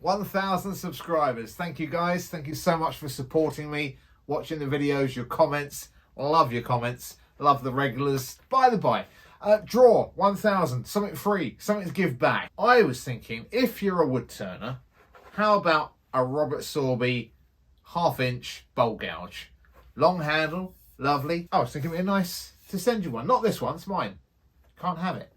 1,000 subscribers. Thank you guys. Thank you so much for supporting me, watching the videos, your comments. Love your comments. Love the regulars. By the by, draw 1,000, something free, something to give back. I was thinking, if you're a wood turner, how about a Robert Sorby 1/2 inch bowl gouge? Long handle, lovely. I was thinking it'd be nice to send you one. Not this one, it's mine. Can't have it.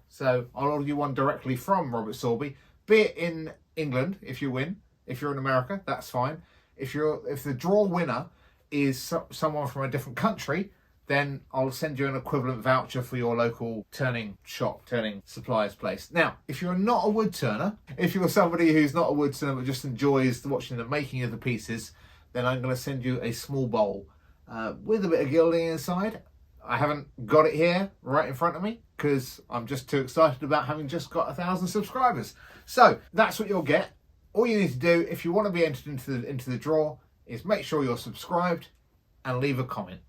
So I'll order you one directly from Robert Sorby. Be it in England, if you win. If you're in America, that's fine. If the draw winner is someone from a different country, then I'll send you an equivalent voucher for your local turning shop, turning supplier's place. Now, if you're not a wood turner, if you're somebody who's not a wood turner but just enjoys watching the making of the pieces, then I'm going to send you a small bowl with a bit of gilding inside. I haven't got it here right in front of me because I'm just too excited about having just got 1,000 subscribers. So that's what you'll get. All you need to do if you want to be entered into the draw is make sure you're subscribed and leave a comment.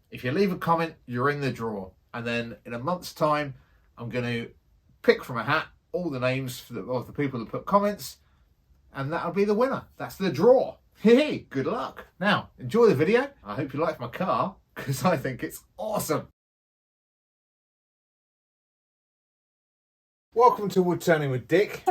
If you leave a comment, you're in the draw. And then in a month's time, I'm going to pick from a hat all the names of the people that put comments, and that'll be the winner. That's the draw. Hey, good luck. Now, enjoy the video. I hope you like my car, because I think it's awesome. Welcome to Woodturning with Dick.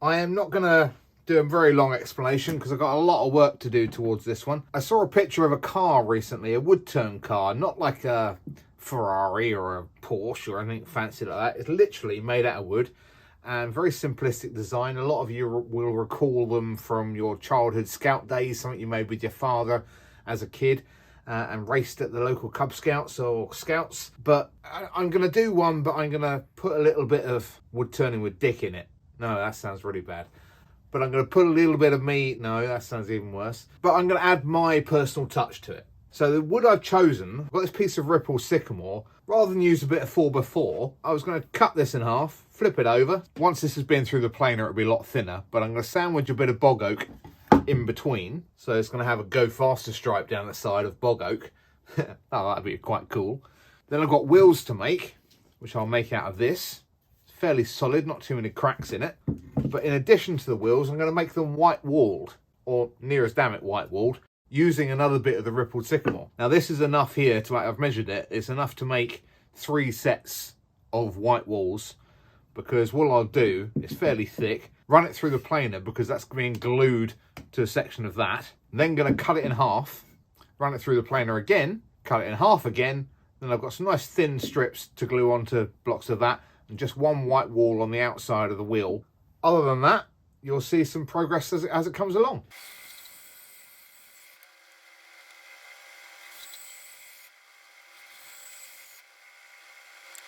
I am not going to do a very long explanation because I've got a lot of work to do towards this one. I saw a picture of a car recently, a wood turn car, not like a Ferrari or a Porsche or anything fancy like that. It's literally made out of wood and very simplistic design. A lot of you will recall them from your childhood scout days, something you made with your father as a kid. And raced at the local Cub Scouts or Scouts. But I'm going to do one, but I'm going to put a little bit of wood turning with Dick in it. No, that sounds really bad. But I'm going to put a little bit of me. No, that sounds even worse. But I'm going to add my personal touch to it. So the wood I've chosen, I've got this piece of ripple sycamore. Rather than use a bit of 4x4, I was going to cut this in half, flip it over. Once this has been through the planer, it'll be a lot thinner. But I'm going to sandwich a bit of bog oak in between, so it's going to have a go faster stripe down the side of bog oak. Oh, that'd be quite cool. Then I've got wheels to make, which I'll make out of this. It's fairly solid, not too many cracks in it. But in addition to the wheels, I'm going to make them white walled, or near as damn it white walled, using another bit of the rippled sycamore. Now this is enough here to, I've measured it, it's enough to make 3 sets of white walls, because what I'll do is fairly thick, run it through the planer because that's being glued to a section of that. Then going to cut it in half, run it through the planer again, cut it in half again. Then I've got some nice thin strips to glue onto blocks of that and just one white wall on the outside of the wheel. Other than that, you'll see some progress as it comes along.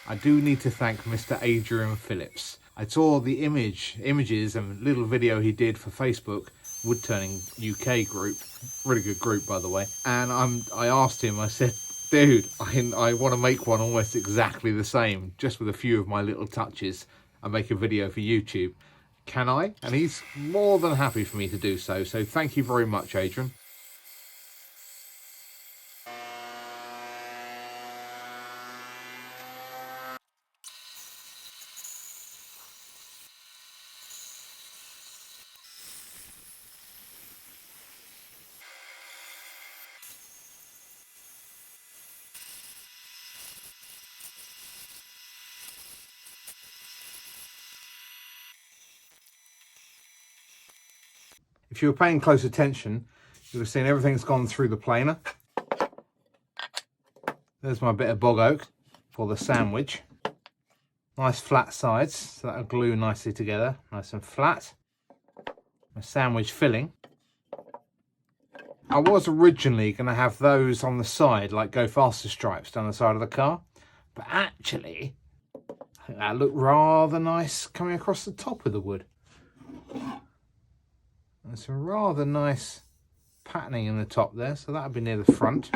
I do need to thank Mr. Adrian Phillips. I saw the images and little video he did for Facebook, Woodturning UK group, really good group by the way. And I asked him, I said, dude, I want to make one almost exactly the same, just with a few of my little touches and make a video for YouTube. Can I? And he's more than happy for me to do so. So thank you very much, Adrian. If you were paying close attention, you would have seen everything's gone through the planer. There's my bit of bog oak for the sandwich. Nice flat sides, so that'll glue nicely together, nice and flat. My sandwich filling. I was originally going to have those on the side, like go faster stripes down the side of the car, but actually, I think that looked rather nice coming across the top of the wood. There's some rather nice patterning in the top there, so that'll be near the front.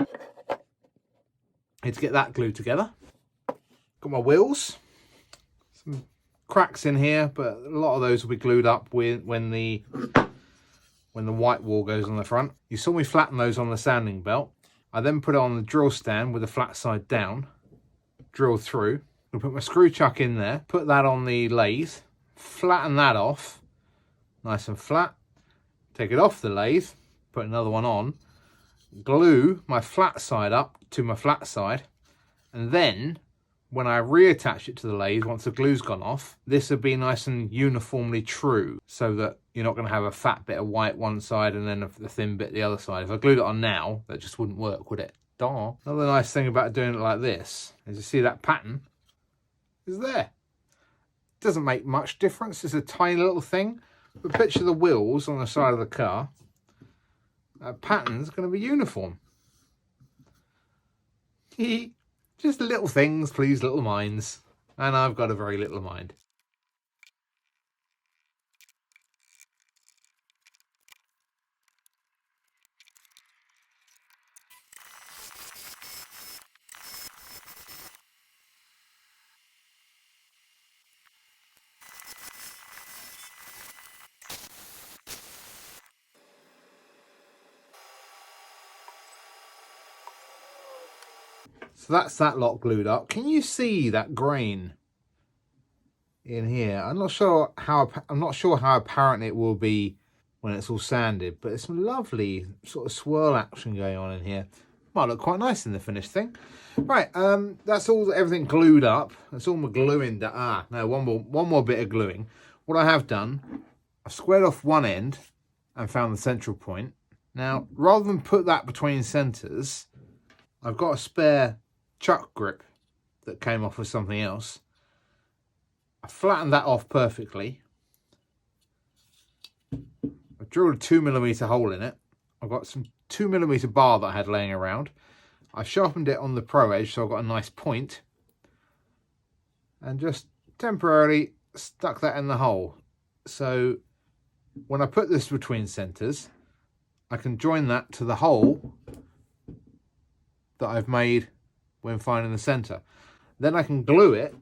Need to get that glued together. Got my wheels. Some cracks in here, but a lot of those will be glued up when the white wall goes on the front. You saw me flatten those on the sanding belt. I then put it on the drill stand with the flat side down, drill through. I'll put my screw chuck in there, put that on the lathe, flatten that off, nice and flat. Take it off the lathe, put another one on, glue my flat side up to my flat side, and then when I reattach it to the lathe, once the glue's gone off, this will be nice and uniformly true, so that you're not going to have a fat bit of white one side and then a thin bit the other side. If I glued it on now, that just wouldn't work, would it? Darn. Another nice thing about doing it like this is you see that pattern is there. Doesn't make much difference, it's a tiny little thing, but picture the wheels on the side of the car. That pattern's going to be uniform. Just little things please little minds, and I've got a very little mind. So that's that lot glued up. Can you see that grain in here? I'm not sure how apparent it will be when it's all sanded, but there's some lovely sort of swirl action going on in here. Might look quite nice in the finished thing. Right, that's everything glued up. That's all my gluing. No, one more bit of gluing. What I have done, I've squared off one end and found the central point. Now, rather than put that between centres, I've got a spare chuck grip that came off with something else. I flattened that off perfectly. I drilled a 2mm hole in it. I've got some 2mm bar that I had laying around. I sharpened it on the pro edge so I've got a nice point, and just temporarily stuck that in the hole. So when I put this between centres, I can join that to the hole that I've made when finding the centre. Then I can glue it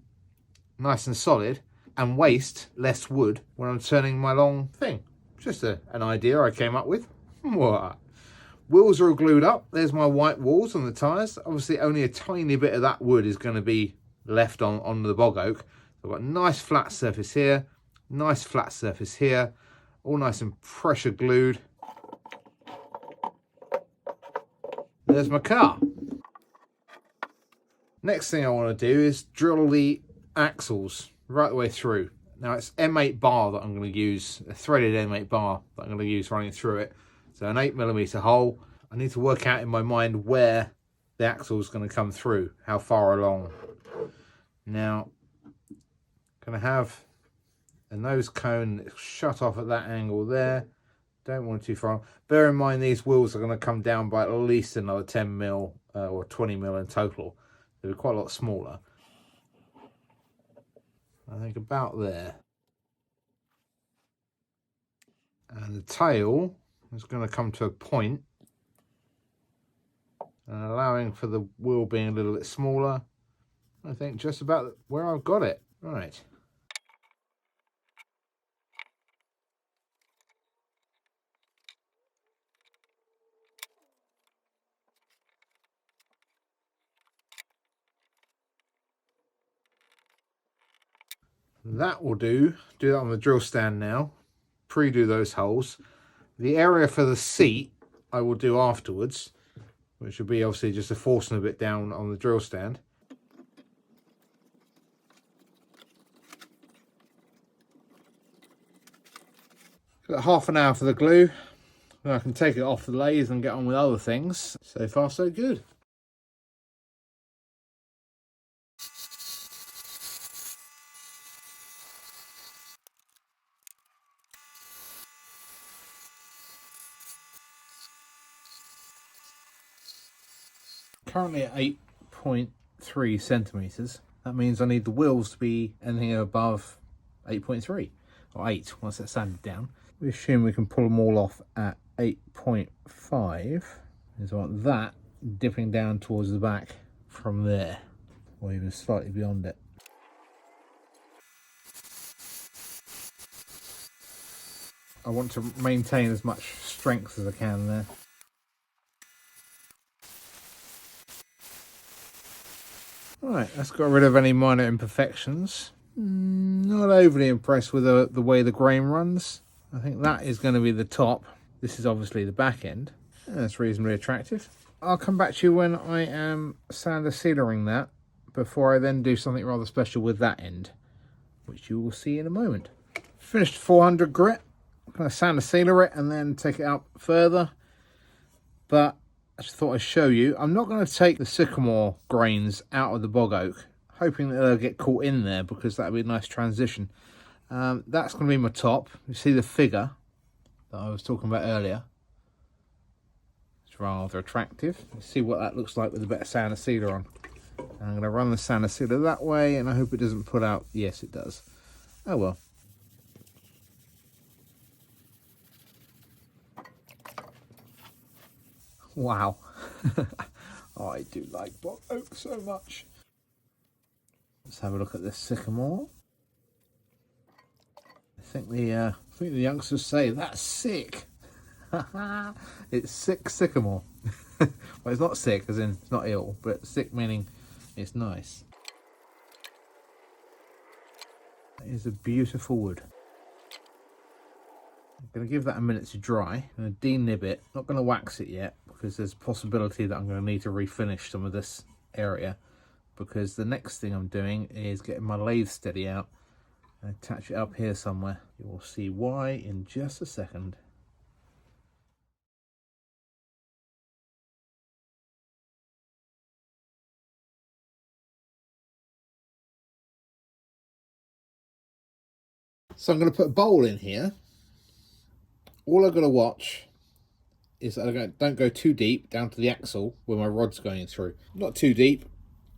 nice and solid and waste less wood when I'm turning my long thing. Just an idea I came up with. What? Wheels are all glued up. There's my white walls on the tyres. Obviously only a tiny bit of that wood is going to be left on the bog oak. I've got a nice flat surface here, nice flat surface here, all nice and pressure glued. There's my car. Next thing I want to do is drill the axles right the way through. Now it's M8 bar that I'm going to use, a threaded M8 bar that I'm going to use running through it. So an 8mm hole. I need to work out in my mind where the axle is going to come through, how far along. Now, going to have a nose cone shut off at that angle there. Don't want it too far. Bear in mind these wheels are going to come down by at least another 10mm or 20mm in total. They're quite a lot smaller. I think about there. And the tail is going to come to a point, and allowing for the wheel being a little bit smaller. I think just about where I've got it. Right. That will do. Do that on the drill stand now. Pre-do those holes. The area for the seat I will do afterwards, which will be obviously just a forcing a bit down on the drill stand. Got half an hour for the glue. Then I can take it off the lathe and get on with other things. So far so good. Currently at 8.3 centimeters. That means I need the wheels to be anything above 8.3 or 8 once it's sanded down. We assume we can pull them all off at 8.5. Is want that dipping down towards the back from there, or even slightly beyond it. I want to maintain as much strength as I can there. Right, that's got rid of any minor imperfections. Not overly impressed with the way the grain runs. I think that is going to be the top. This is obviously the back end. That's reasonably attractive. I'll come back to you when I am sander sealing that, before I then do something rather special with that end, which you will see in a moment. Finished 400 grit. I'm going to sander sealer it and then take it up further. But I just thought I'd show you. I'm not going to take the sycamore grains out of the bog oak, hoping that they'll get caught in there because that would be a nice transition. That's going to be my top. You see the figure that I was talking about earlier. It's rather attractive. Let's see what that looks like with a better sander sealer on. And I'm going to run the sander sealer that way, and I hope it doesn't put out. Yes, it does. Oh well. Wow. Oh, I do like bog oak so much. Let's have a look at this sycamore. I think the youngsters say that's sick. It's sick sycamore. Well, it's not sick as in it's not ill, but sick meaning it's nice. It is a beautiful wood. I'm going to give that a minute to dry. I'm going to denib it. Not going to wax it yet because there's a possibility that I'm going to need to refinish some of this area, because the next thing I'm doing is getting my lathe steady out and attach it up here somewhere. You will see why in just a second. So I'm going to put a bowl in here. All I've got to watch is that I don't go too deep down to the axle where my rod's going through. Not too deep,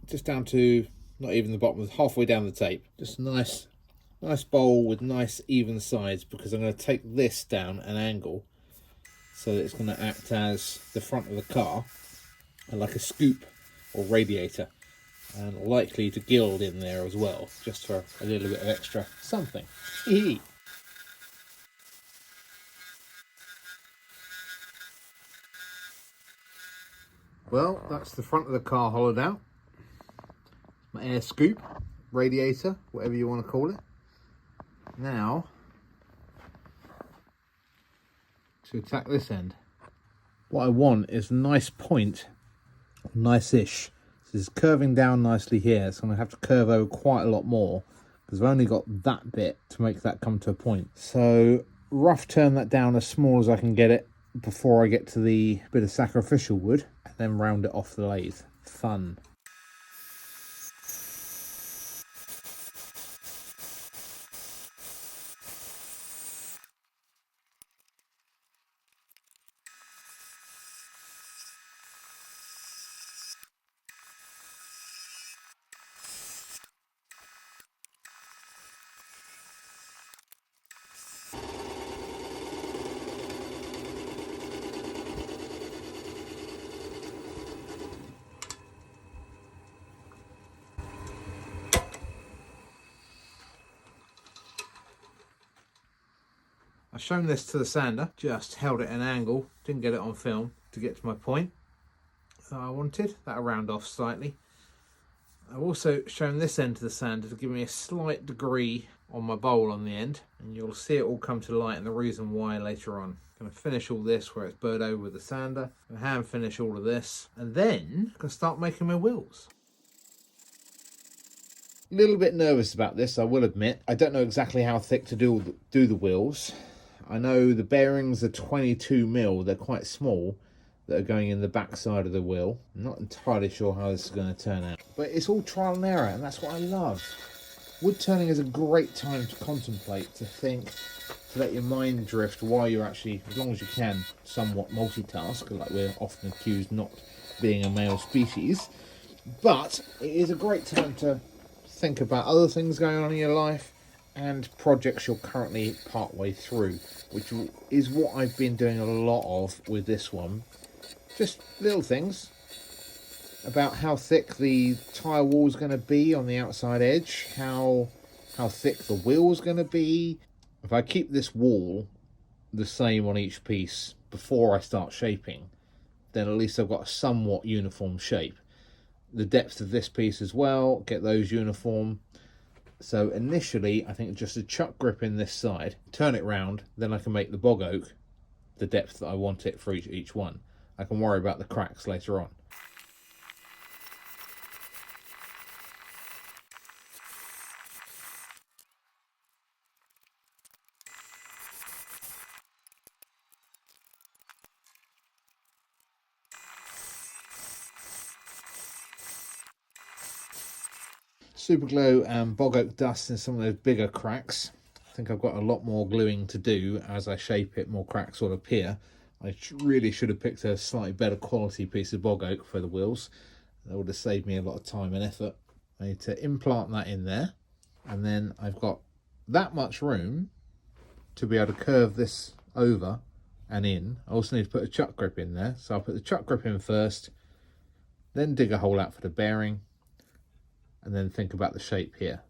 just down to not even the bottom, halfway down the tape. Just a nice bowl with nice even sides, because I'm going to take this down an angle so that it's going to act as the front of the car and like a scoop or radiator, and likely to gild in there as well, just for a little bit of extra something. Well, that's the front of the car hollowed out. My air scoop, radiator, whatever you want to call it. Now, to attack this end. What I want is a nice point, nice-ish. This is curving down nicely here, so I'm going to have to curve over quite a lot more, because I've only got that bit to make that come to a point. So, rough turn that down as small as I can get it before I get to the bit of sacrificial wood, and then round it off the lathe. Fun. I've shown this to the sander, just held it at an angle, didn't get it on film to get to my point that I wanted. That'll round off slightly. I've also shown this end to the sander to give me a slight degree on my bowl on the end, and you'll see it all come to light and the reason why later on. I'm going to finish all this where it's burred over with the sander, and hand finish all of this, and then I can start making my wheels. A little bit nervous about this, I will admit. I don't know exactly how thick to do the wheels. I know the bearings are 22mm, they're quite small, that are going in the back side of the wheel. I'm not entirely sure how this is going to turn out. But it's all trial and error, and that's what I love. Wood turning is a great time to contemplate, to think, to let your mind drift while you're actually, as long as you can, somewhat multitask, like we're often accused not being a male species. But it is a great time to think about other things going on in your life and projects you're currently partway through, which is what I've been doing a lot of with this one. Just little things about how thick the tyre wall's going to be on the outside edge, how thick the wheel's going to be. If I keep this wall the same on each piece before I start shaping, then at least I've got a somewhat uniform shape. The depth of this piece as well, get those uniform. So initially, I think just a chuck grip in this side, turn it round, then I can make the bog oak the depth that I want it for each one. I can worry about the cracks later on. Super glue and bog oak dust in some of those bigger cracks. I think I've got a lot more gluing to do as I shape it. More cracks will appear. I really should have picked a slightly better quality piece of bog oak for the wheels. That would have saved me a lot of time and effort. I need to implant that in there, and then I've got that much room to be able to curve this over and in. I also need to put a chuck grip in there, so I'll put the chuck grip in first, then dig a hole out for the bearing, and then think about the shape here.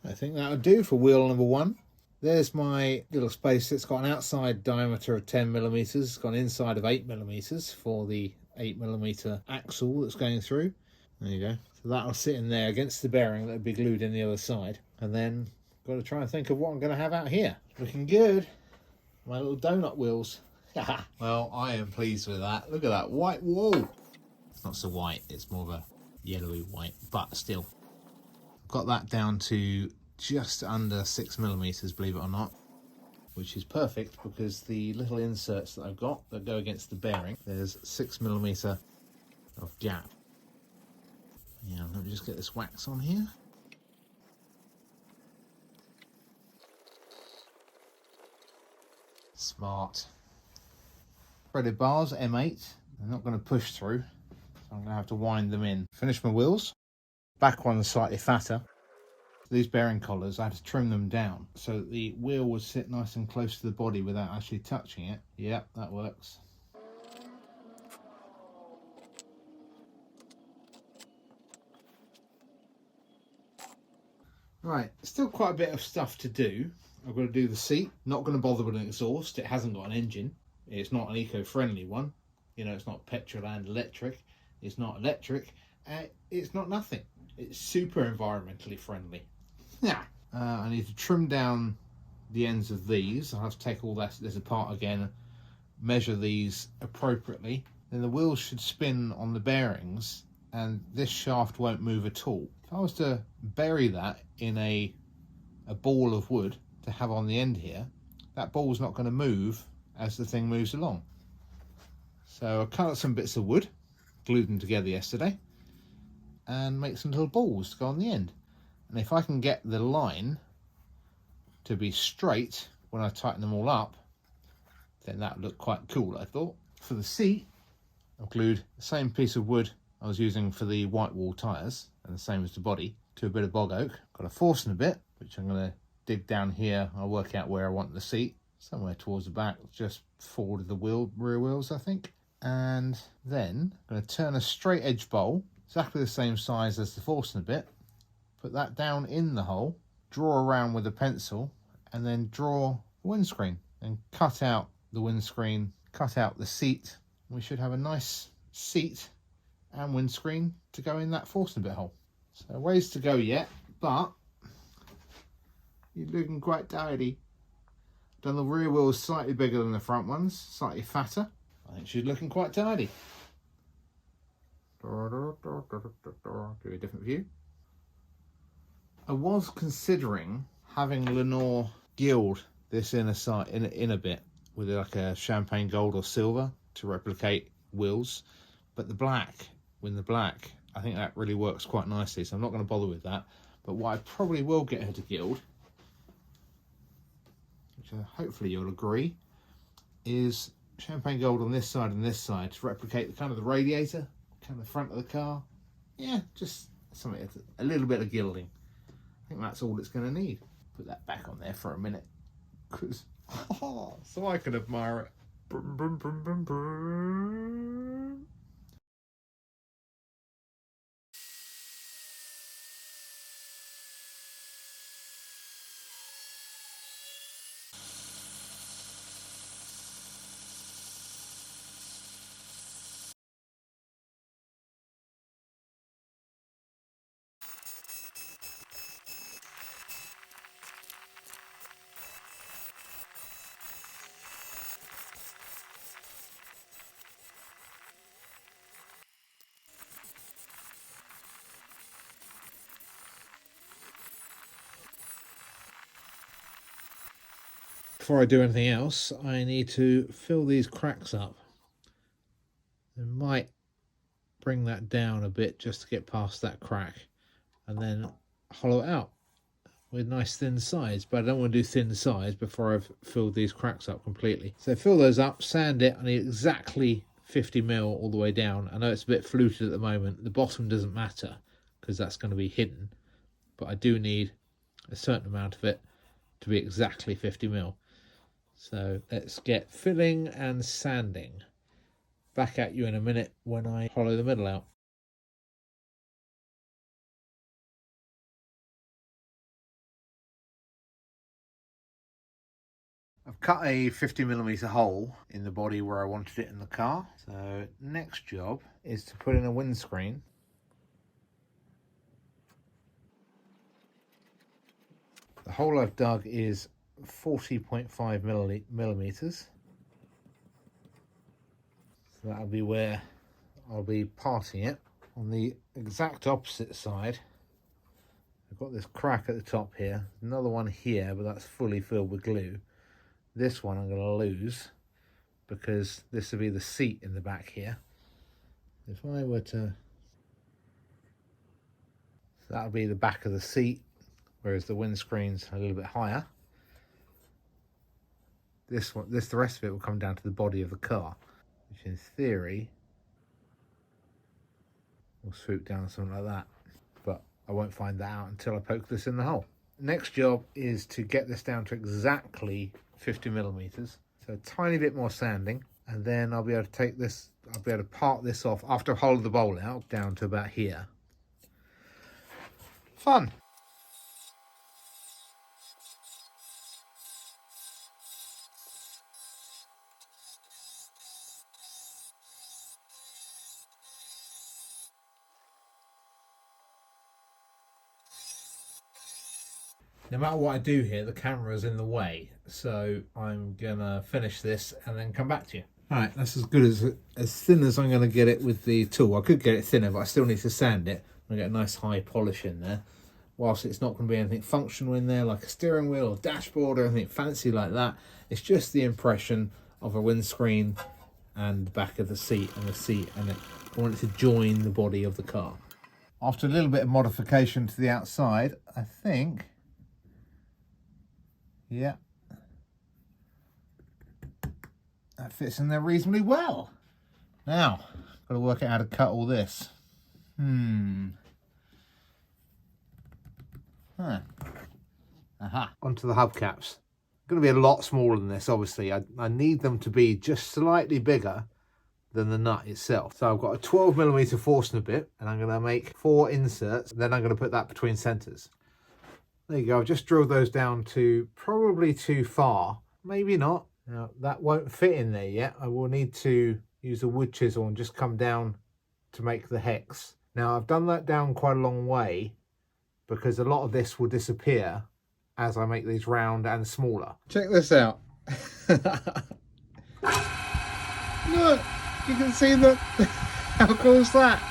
I think that'll do for wheel number one. There's my little space. It's got an outside diameter of 10mm. It's got an inside of 8mm for the 8mm axle that's going through. There you go. So that'll sit in there against the bearing that'll be glued in the other side. And then got to try and think of what I'm going to have out here. Looking good. My little donut wheels. Well, I am pleased with that. Look at that white wool. It's not so white. It's more of a yellowy white, but still. Got that down to just under 6mm, believe it or not, which is perfect because the little inserts that I've got that go against the bearing, there's 6mm of gap. Yeah, let me just get this wax on here. Smart. Threaded bars, M8. They're not going to push through, so I'm going to have to wind them in. Finish my wheels. Back one's slightly fatter. These bearing collars, I had to trim them down so that the wheel would sit nice and close to the body without actually touching it. Yep, that works. Right, still quite a bit of stuff to do. I've got to do the seat. Not going to bother with an exhaust. It hasn't got an engine. It's not an eco-friendly one. You know, it's not petrol and electric. It's not electric. It's not nothing. It's super environmentally friendly. Yeah. I need to trim down the ends of these. I'll have to take all this apart again, measure these appropriately. Then the wheels should spin on the bearings and this shaft won't move at all. If I was to bury that in a ball of wood to have on the end here, that ball's not going to move as the thing moves along. So I cut out some bits of wood, glued them together yesterday, and make some little balls to go on the end. And if I can get the line to be straight when I tighten them all up, then that would look quite cool, I thought. For the seat, I've glued the same piece of wood I was using for the white wall tyres, and the same as the body, to a bit of bog oak. Got a Forstner bit, which I'm going to dig down here. I'll work out where I want the seat, somewhere towards the back, just forward of the rear wheels, I think. And then I'm going to turn a straight edge bowl, exactly the same size as the Forstner bit, put that down in the hole, draw around with a pencil, and then draw the windscreen and cut out the windscreen, cut out the seat. We should have a nice seat and windscreen to go in that Forstner bit hole. So ways to go yet, but you're looking quite tidy. Done the rear wheels slightly bigger than the front ones, slightly fatter. I think she's looking quite tidy. Give you a different view. I was considering having Lenore gild this inner side in a bit with like a champagne gold or silver to replicate wheels, but the black, I think that really works quite nicely, so I'm not going to bother with that. But what I probably will get her to gild, which hopefully you'll agree, is champagne gold on this side and this side to replicate the kind of the radiator, kind of the front of the car. Yeah, just something, a little bit of gilding. I think that's all it's going to need. Put that back on there for a minute, because so I can admire it. Brum, brum, brum, brum, brum. Before I do anything else, I need to fill these cracks up. I might bring that down a bit just to get past that crack, and then hollow it out with nice thin sides. But I don't want to do thin sides before I've filled these cracks up completely. So fill those up, sand it. I need exactly 50mm all the way down. I know it's a bit fluted at the moment. The bottom doesn't matter because that's going to be hidden, but I do need a certain amount of it to be exactly 50mm. So let's get filling and sanding. Back at you in a minute when I hollow the middle out. I've cut a 50mm hole in the body where I wanted it in the car. So next job is to put in a windscreen. The hole I've dug is 40.5 millimeters. So that'll be where I'll be parting it. On the exact opposite side, I've got this crack at the top here, another one here, but that's fully filled with glue. This one I'm going to lose because this will be the seat in the back here. If I were to, so that'll be the back of the seat, whereas the windscreen's a little bit higher. The rest of it will come down to the body of the car, which in theory will swoop down something like that. But I won't find that out until I poke this in the hole. Next job is to get this down to exactly 50mm. So a tiny bit more sanding, and then I'll be able to take this, I'll be able to part this off after I hollow the bowl out down to about here. Fun. No matter what I do here, the camera's in the way, so I'm gonna finish this and then come back to you. All right, that's as good as thin as I'm gonna get it with the tool. I could get it thinner, but I still need to sand it. I'm gonna get a nice high polish in there. Whilst it's not gonna be anything functional in there, like a steering wheel or dashboard or anything fancy like that, it's just the impression of a windscreen and the back of the seat and the seat, and I want it to join the body of the car. After a little bit of modification to the outside, I think, yeah, that fits in there reasonably well. Now, got to work out how to cut all this. Aha. Onto the hubcaps. Going to be a lot smaller than this, obviously. I need them to be just slightly bigger than the nut itself. So I've got a 12mm Forstner bit, and I'm going to make 4 inserts, and then I'm going to put that between centres. There you go. I've just drilled those down to probably too far. Maybe not. Now, that won't fit in there yet. I will need to use a wood chisel and just come down to make the hex. Now, I've done that down quite a long way because a lot of this will disappear as I make these round and smaller. Check this out. Look, you can see that. How cool is that?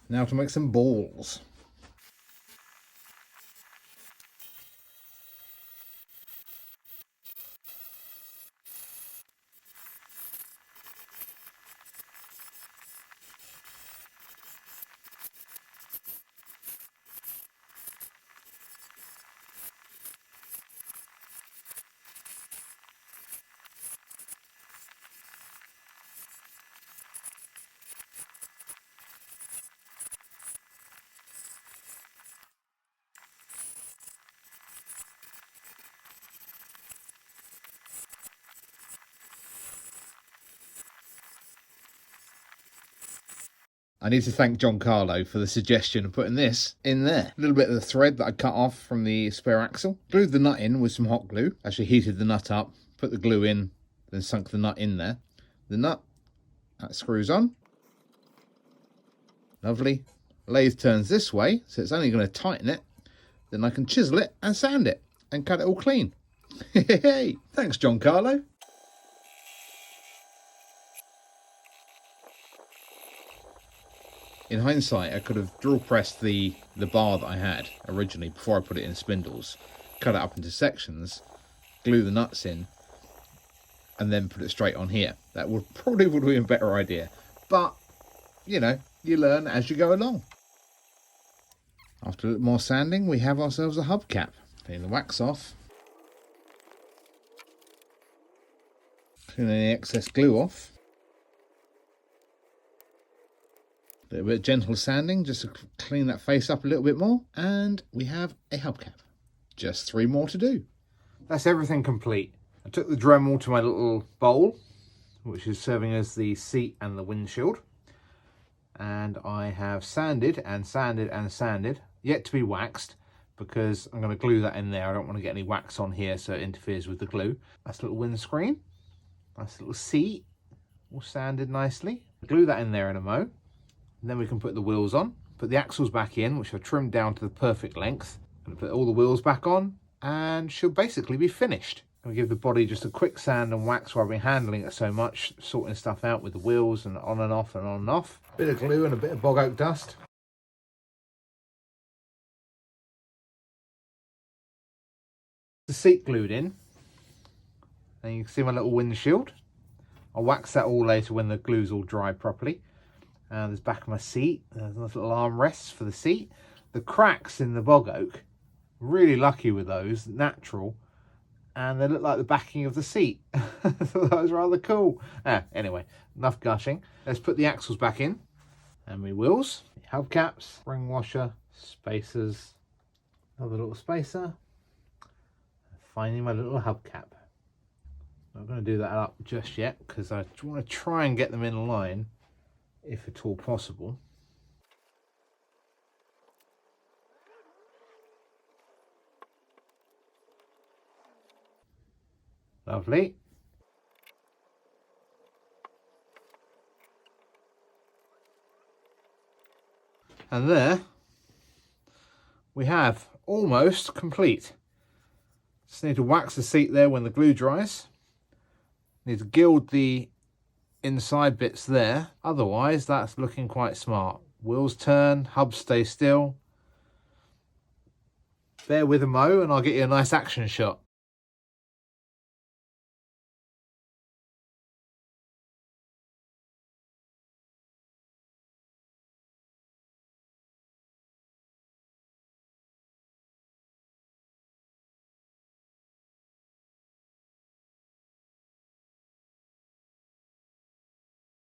Now to make some balls. I need to thank John Carlo for the suggestion of putting this in there. A little bit of the thread that I cut off from the spare axle. Glued the nut in with some hot glue. Actually heated the nut up, put the glue in, then sunk the nut in there. The nut, that screws on. Lovely. Lathe turns this way, so it's only going to tighten it. Then I can chisel it and sand it and cut it all clean. Hey, thanks John Carlo. In hindsight, I could have drill pressed the bar that I had originally before I put it in spindles, cut it up into sections, glue the nuts in, and then put it straight on here. That would probably have been a better idea. But, you know, you learn as you go along. After a little more sanding, we have ourselves a hubcap. Clean the wax off. Clean any excess glue off. A little bit of gentle sanding just to clean that face up a little bit more. And we have a hubcap. Just 3 more to do. That's everything complete. I took the Dremel to my little bowl, which is serving as the seat and the windshield. And I have sanded and sanded and sanded, yet to be waxed, because I'm going to glue that in there. I don't want to get any wax on here so it interferes with the glue. Nice little windscreen, nice little seat, all sanded nicely. Glue that in there in a mo. And then we can put the wheels on, put the axles back in, which are trimmed down to the perfect length. I'm going to put all the wheels back on and she'll basically be finished. I'm going to give the body just a quick sand and wax while I've been handling it so much, sorting stuff out with the wheels and on and off and on and off. Bit of glue and a bit of bog oak dust. The seat glued in, and you can see my little windshield. I'll wax that all later when the glue's all dry properly. There's back of my seat, there's nice little armrests for the seat. The cracks in the bog oak, really lucky with those, natural, and they look like the backing of the seat. I thought that was rather cool. Anyway, enough gushing. Let's put the axles back in, and my wheels, hubcaps, ring washer, spacers, another little spacer, finding my little hubcap. I'm not going to do that up just yet because I want to try and get them in line if at all possible. Lovely. And there we have almost complete. Just need to wax the seat there when the glue dries. Need to gild the inside bits there. Otherwise, that's looking quite smart. Wheels turn, hubs stay still. Bear with a mo and I'll get you a nice action shot.